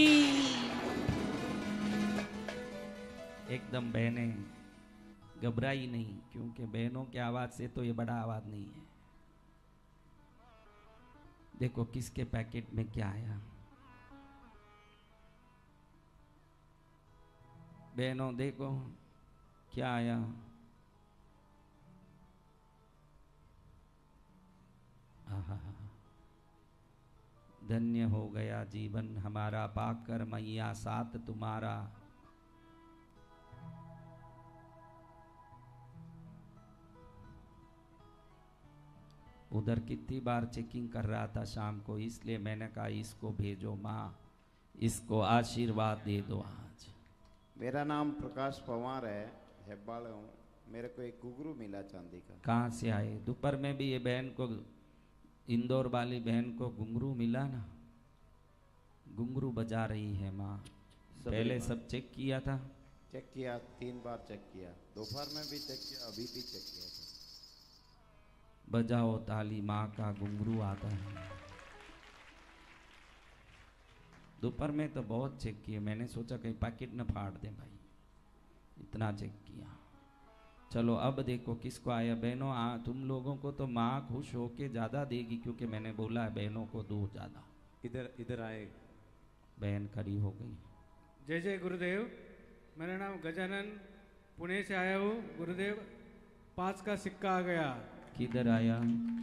Speaker 1: एकदम बहनें घबराई नहीं, क्योंकि बहनों की आवाज से तो ये बड़ा आवाज नहीं है। देखो किसके पैकेट में क्या आया। बहनों देखो क्या आया। आहा, धन्य हो गया जीवन हमारा, पाकर मैया साथ तुम्हारा। उधर कितनी बार चेकिंग कर रहा था शाम को, इसलिए मैंने कहा इसको भेजो माँ, इसको आशीर्वाद दे दो आज।
Speaker 3: मेरा नाम प्रकाश पवार है, हेब्बाल हूँ। मेरे को एक घुंघरू मिला चांदी का।
Speaker 1: कहाँ से आए? दोपहर में भी ये बहन को, इंदौर वाली बहन को घुंघरू मिला ना, घुंघरू बजा रही है माँ। पहले सब चेक किया था?
Speaker 3: चेक किया, 3 बार चेक किया, दोपहर में भी चेक किया, अभी भी चेक किया था।
Speaker 1: बजाओ ताली, माँ का घुंघरू आता है। दोपहर में तो बहुत चेक किए, मैंने सोचा कहीं पैकेट न फाड़ दे भाई, इतना चेक किया। चलो अब देखो किसको आया। बहनों तुम लोगों को तो माँ खुश होके ज्यादा देगी, क्योंकि मैंने बोला है बहनों को दो ज्यादा।
Speaker 2: इधर इधर आए।
Speaker 1: बहन खड़ी हो गई।
Speaker 4: जय जय गुरुदेव। मेरा नाम गजानन, पुणे से आया हूँ गुरुदेव। 5 का सिक्का आ गया।
Speaker 1: किधर आया?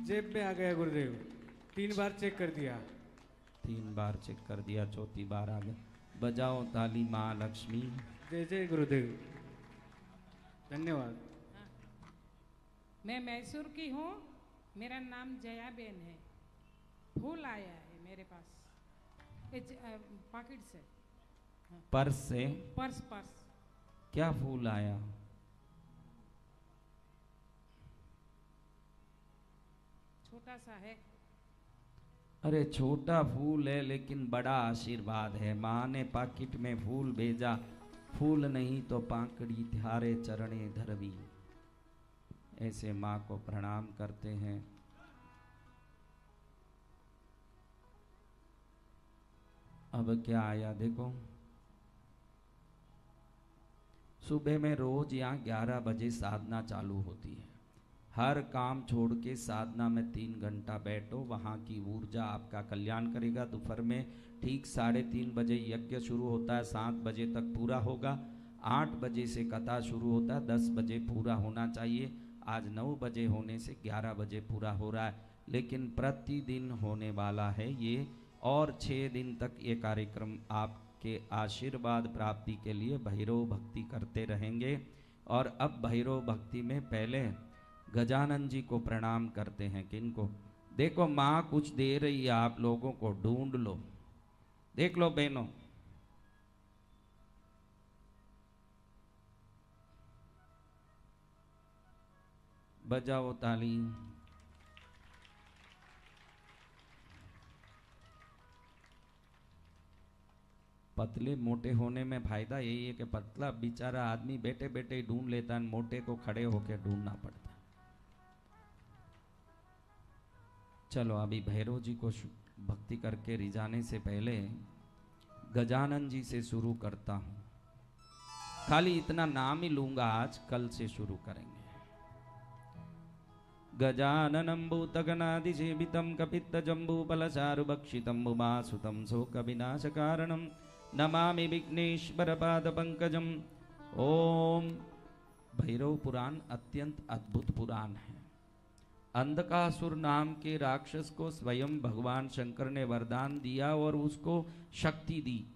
Speaker 4: जेब में आ गया गुरुदेव। 3 बार चेक कर दिया।
Speaker 1: 3 बार चेक कर दिया, चौथी बार आ गया। बजाओ ताली माँ लक्ष्मी।
Speaker 4: जय जय गुरुदेव। धन्यवाद।
Speaker 5: मैं मैसूर की हूँ, मेरा नाम जयाबेन है। फूल आया है मेरे पास पॉकेट से,
Speaker 1: पर्स से।
Speaker 5: पर्स
Speaker 1: क्या फूल आया?
Speaker 5: छोटा सा है।
Speaker 1: अरे छोटा फूल है लेकिन बड़ा आशीर्वाद है। माँ ने पाकिट में फूल भेजा, फूल नहीं तो पाकड़ी थारे चरणे धरवी। ऐसे माँ को प्रणाम करते हैं। अब क्या आया देखो। सुबह में रोज यहाँ 11 बजे साधना चालू होती है। हर काम छोड़ के साधना में 3 घंटा बैठो, वहाँ की ऊर्जा आपका कल्याण करेगा। दोपहर में ठीक 3:30 बजे यज्ञ शुरू होता है, 7 बजे तक पूरा होगा। 8 बजे से कथा शुरू होता है, 10 बजे पूरा होना चाहिए। आज 9 बजे होने से 11 बजे पूरा हो रहा है, लेकिन प्रतिदिन होने वाला है ये। और 6 दिन तक ये कार्यक्रम आपके आशीर्वाद प्राप्ति के लिए भैरव भक्ति करते रहेंगे। और अब भैरव भक्ति में पहले गजानन जी को प्रणाम करते हैं। किनको? देखो माँ कुछ दे रही है, आप लोगों को ढूंढ लो, देख लो बहनों। बजाओ ताली। पतले मोटे होने में फायदा यही है कि पतला बेचारा आदमी बैठे बैठे ही ढूंढ लेता है, मोटे को खड़े होकर ढूंढना पड़ता है। चलो अभी भैरव जी को भक्ति करके रिझाने से पहले गजानन जी से शुरू करता हूं। खाली इतना नाम ही लूंगा आज, कल से शुरू करेंगे। गजाननं भूतगणाधिसेवितं कपित्तजम्बूफलचारुभक्षितं उमासुतं शोकविनाशकारणं नमामि विघ्नेश्वर पादपंकजम। ओम। भैरव पुराण अत्यंत अद्भुत पुराण है। अंधकासुर नाम के राक्षस को स्वयं भगवान शंकर ने वरदान दिया और उसको शक्ति दी।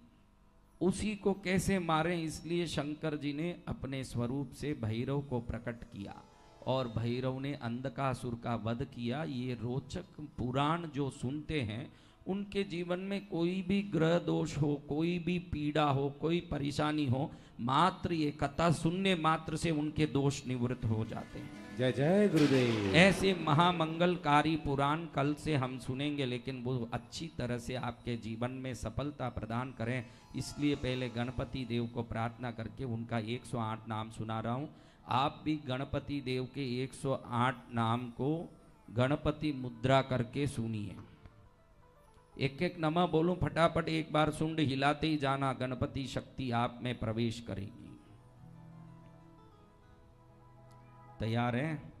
Speaker 1: उसी को कैसे मारें, इसलिए शंकर जी ने अपने स्वरूप से भैरव को प्रकट किया और भैरव ने अंधकासुर का वध किया। ये रोचक पुराण जो सुनते हैं, उनके जीवन में कोई भी ग्रह दोष हो, कोई भी पीड़ा हो, कोई परेशानी हो, मात्र ये कथा सुनने मात्र से उनके दोष निवृत्त हो जाते हैं।
Speaker 2: जय जय गुरुदेव।
Speaker 1: ऐसे महामंगलकारी पुराण कल से हम सुनेंगे, लेकिन वो अच्छी तरह से आपके जीवन में सफलता प्रदान करें, इसलिए पहले गणपति देव को प्रार्थना करके उनका 108 नाम सुना रहा हूँ। आप भी गणपति देव के 108 नाम को गणपति मुद्रा करके सुनिए। एक एक नमः बोलूं फटाफट, एक बार सुंड हिलाते ही जाना, गणपति शक्ति आप में प्रवेश करेगी। तैयार है?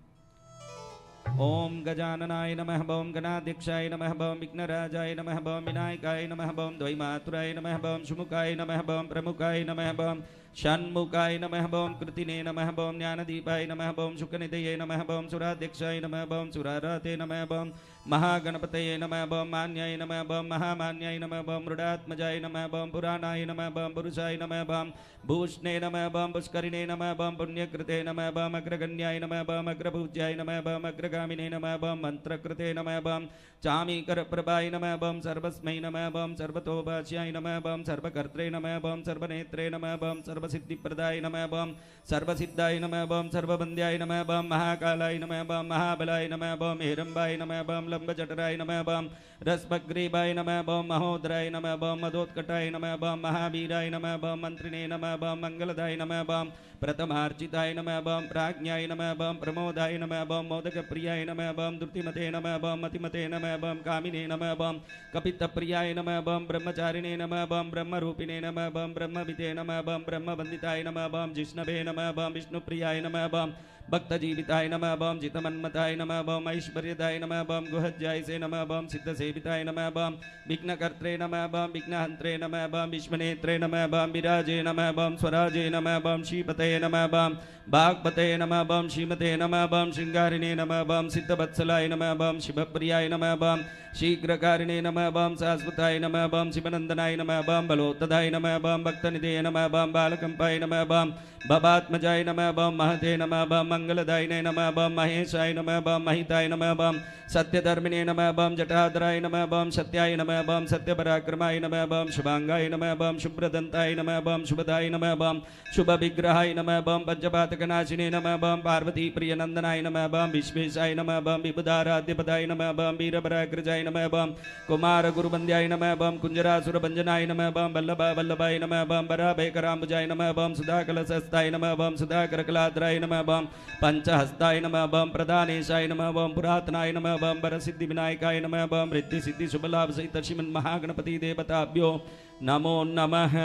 Speaker 1: ओम गजाननाय नमः, ओम गणाध्यक्षाय नमः, ओम विघ्नराजाय नमः, ओम विनायकाय नमः, ओम द्वैमातुराय नमः, ओम सुमुखाय नमः, ओम प्रमुखाय नमः, ओम षण्मुखाय नमः, ओम कृतिने नमः, ओम ज्ञानदीपाय नमः, ओम शुकनिधये नमः, ओम सुराध्यक्षाय नमः, ओम सुराराते नमः, ओम महागणपतये नमः, ओम मान्याय नमः, ओम महामान्याय नमः, ओम मृडात्मजाय नमः, ओम पुराणाय नमः, ओम पुरुषाय नमः, ओम भूषणे नमः, ओम पुष्करिणे नमः, ओम पुण्यकृते नमः, ओम अग्रगण्याय नमः, ओम अग्रपूज्याय नमः, ओम अग्रगामिने नमः, ओम मंत्रकृते नमः, ओम चामीकरप्रभाय नमः, ओम सर्वस्मै नमः, ओम सर्वतोभाष्याय नमः, ओम सर्वकर्त्रे नमः, ओम सर्वनेत्रे नमः, ओम सर्वसिद्धिप्रदाय नमः, ओम सर्वसिद्धाय नमः, ओम सर्वबन्ध्याय नमः, ओम महाकालाय नमः, ओम महाबलाय नमः, ओम हिरम्बाय नमः, ओम लंबजठराय नमः, ओम रसभग्रीवाय नमः, ओम महोदराय नमः, ओम मदोत्कटाय नमः, ओम महावीराय नमः, ओम मंत्रिणे नमः, ओम मंगलदाय नमः, ओम प्रथमार्चिताय नमः, ओम प्राज्ञाय नमः, ओम प्रमोदाय नमः, ओम मोदकप्रियाय नमः, ओम धृतिमते नमः, ओम मतिमते नमः, ओम कामिने नमः, ओम कपितप्रियाय नमः, ओम ब्रह्मचारिणे नमः, ओम ब्रह्मरूपिणे नमः, ओम ब्रह्मविदे नमः, ओम ब्रह्मवन्दिताय नमः, ओम जिष्णवे नमः, ओम विष्णुप्रियाय नमः, ओम भक्तजीविताय नमः, ओम जितमन्मताय नमः, ओम ऐश्वर्यदाय नमः, ओम गुहज्जायसे नमः, ओम सिद्धसेविताय नमः, ओम विघ्नकर्त्रे नमः, ओम विघ्नहन्त्रे नमः, ओम विश्वनेत्रे नमः, ओम विराजे नमः, ओम स्वराजे नमः, ओम श्रीपतये नमः, ओम भागवतये नमः, ओम श्रीमते नमः, ओम श्रृंगारिणे नमः, ओम सिद्धवत्सलाय नमः, ओम शिवप्रियाय नमः, ओम शीघ्रकारिणे नमः, ओम शाश्वताय नमः, ओम शिवनंदनाय नमः, ओम बलोत्तदाय नमः, ओम भक्तनिधये नमः, ओम बालकंपाय नमः, ओम भवात्मजाय नमः, ओम महते नमः, ओम मंगलदायिने नमः, ओम महेशाय नमः, ओम महिताय नमः, ओम सत्यधर्मिणे नमः, ओम जटाधराय नमः, ओम सत्याय नमः, ओम सत्यपराक्रमाय नमः, ओम शुभांगाय नमः, ओम शुभ्रदंताय नमः, ओम शुभदाय नमः, ओम शुभविग्रहाय नमः, ओम पंचपातकनाशिने नमः, ओम पार्वती प्रियनंदनाय नमः, ओम विश्वेशाय नमः, ओम विबुधाराध्यपदाय नमः, ओम वीरपराक्रजाय नमः, ओम कुमार गुरुबंध्याय नमः, ओम कुंजरासुरभंजनाय नमः, ओम वल्लभा वल्लभाय नमः, ओम बराभयकराम्बुजाय नमः, ओम सुधाकलशस्ताय नमः, ओम सुधाकरकलाद्राय नमः, ओम पंचहस्ताय नमः, ओम प्रधानेशाय नमः, ओम पुरातनाय नमः, ओम वरसिद्धि विनायकाय नमः, ओम रिद्धि सिद्धि शुभलाभ सहित श्रीमन् महागणपति देवताभ्यो नमो नमः।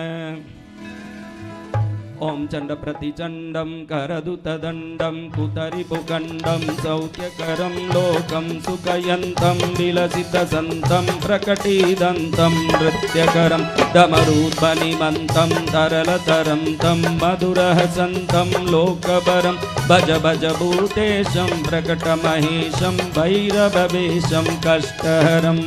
Speaker 1: ओम चंड प्रतिचंडम करदूतदंडम कुतरिपुकंडम सौख्यकरम लोकम सुखयंतम विलसित संतम प्रकटीदंतम नृत्यकरम डमरूध्वनिमंतम तरलतरम तम मधुरहसंतम लोकपरम भज भज भूतेशम प्रकटमहेशम भैरववेशम कष्टहरम।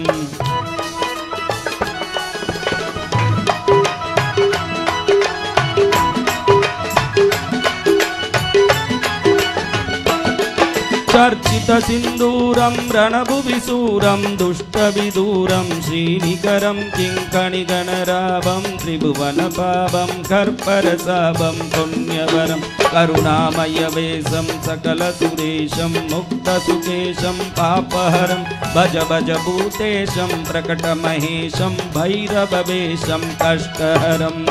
Speaker 1: चर्चितसिन्दूरं रणभुविशूरं दुष्टविदूरं श्रीनिकरं किङ्कणिगणरावं त्रिभुवनपावं कर्परसावं पुण्यवरं करुणामयवेशं सकलसुरेशं मुक्तसुकेशं पापहरं भज भज भूतेशं प्रकटमहेशं भैरववेशं कष्टहरम्।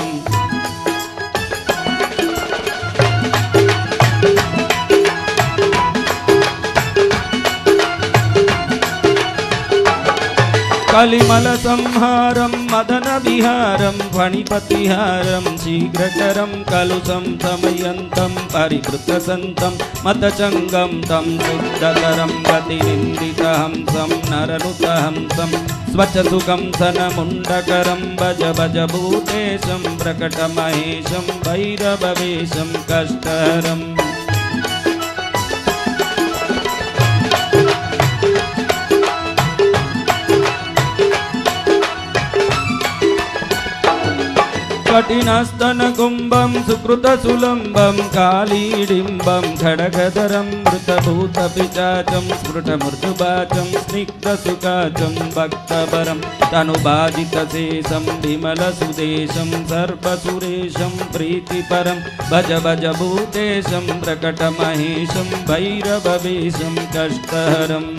Speaker 1: कलिमलसंहारं मदनविहारं फणिपतिहारं शीघ्रकरं कलुषं समयन्तं परिवृतसन्तं मतचङ्गं तं शुद्धकरं गतिनिन्दितहंसं नरनुतहंसं स्वच्छसुखं सनमुण्डकरं भज भज भूतेशं प्रकटमहेशं भैरववेशं कष्टहरम्। कठिनस्तनकुम्भं सुकृतसुलम्बं कालीडिम्बं खड्गधरं मृतभूतपिशाचं स्फुटमृदुवाचं स्निग्धसुखाचं भक्तवरं तनुबाधितशेषं विमलसुदेशं सर्वसुरेशं प्रीतिपरं भज भज भूतेशं प्रकटमहेशं भैरववेशं कष्टहरम्।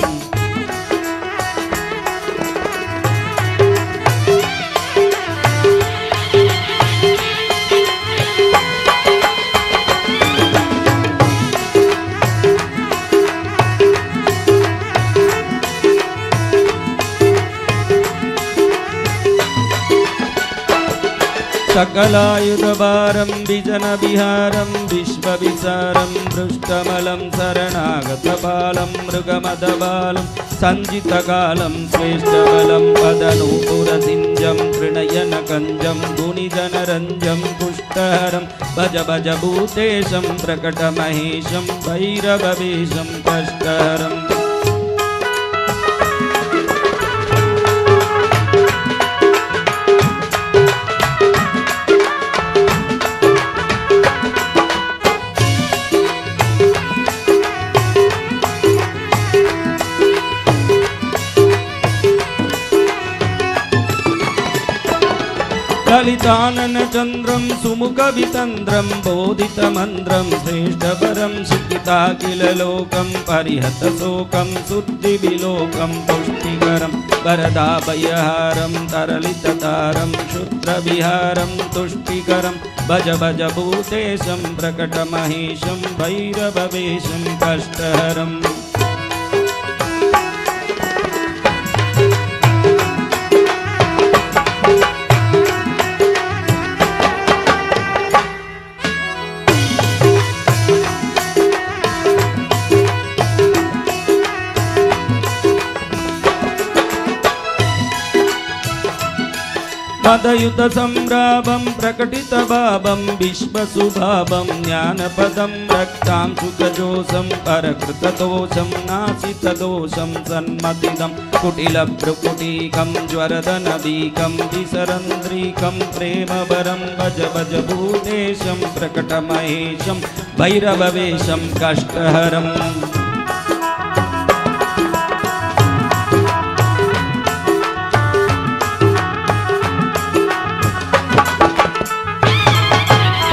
Speaker 1: सकलायुधभारं विजनविहारं विश्वविसारं पृष्ठमलं शरणागतबालं मृगमदबालं सञ्जितकालं श्रेष्ठबलं पदनूपुरसिञ्जं त्रिनयनकञ्जं गुणिजनरञ्जं पुष्टहरं भज भज भूतेशं प्रकटमहेशं भैरववेशं कष्टहरम्। ललिताननचन्द्रं सुमुखवितन्द्रं बोधितमन्त्रं श्रेष्ठपरं शिक्षिताखिललोकं परिहतशोकं शुद्धिविलोकं पुष्टिकरं वरदाभयहारं तरलिततारं क्षुद्रविहारं तुष्टिकरं भज भज भूतेशं प्रकटमहेशं भैरववेशं कष्टहरम्। मदयुतसम्राभं प्रकटितभावं विश्वसुभावं ज्ञानपदं रक्तांशुकजोषं परकृतदोषं नासितदोषं सन्मतिदं कुटिलभ्रुकुटीकं ज्वरदनदीकं विसरन्द्रीकं प्रेमवरं भज भज भूतेशं प्रकटमहेशं भैरववेशं कष्टहरम्।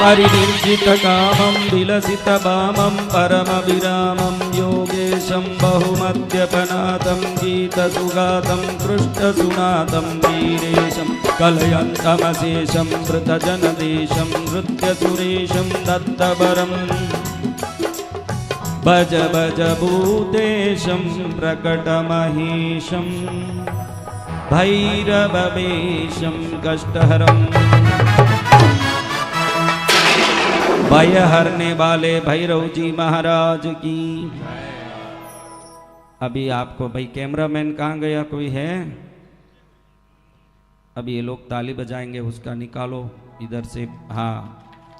Speaker 1: परिनिर्जितकामं विलसितवामं परमविरामं योगेशं बहुमद्यपनाथं गीतसुगातं कृष्णसुनाथं वीरेशं कलयन्तमशेषं मृतजनदेशं नृत्यसुरेशं दत्तवरं भज भज भूतेशं प्रकटमहेशं भैरववेशं कष्टहरम्। भय हरने वाले भैरव जी महाराज की। अभी आपको भाई कैमरामैन कहाँ गया, कोई है? अभी ये लोग ताली बजाएंगे, उसका निकालो इधर से, हाँ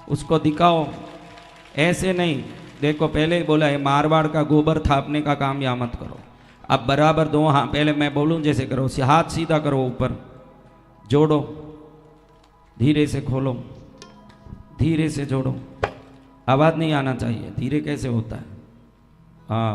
Speaker 1: उसको दिखाओ, ऐसे नहीं। देखो पहले ही बोला है मारवाड़ का गोबर थापने का काम यहाँ मत करो। अब बराबर दो, हाँ पहले मैं बोलूँ जैसे करो, हाथ सीधा करो, ऊपर जोड़ो, धीरे से खोलो, धीरे से जोड़ो, आवाज़ नहीं आना चाहिए। धीरे कैसे होता है? हाँ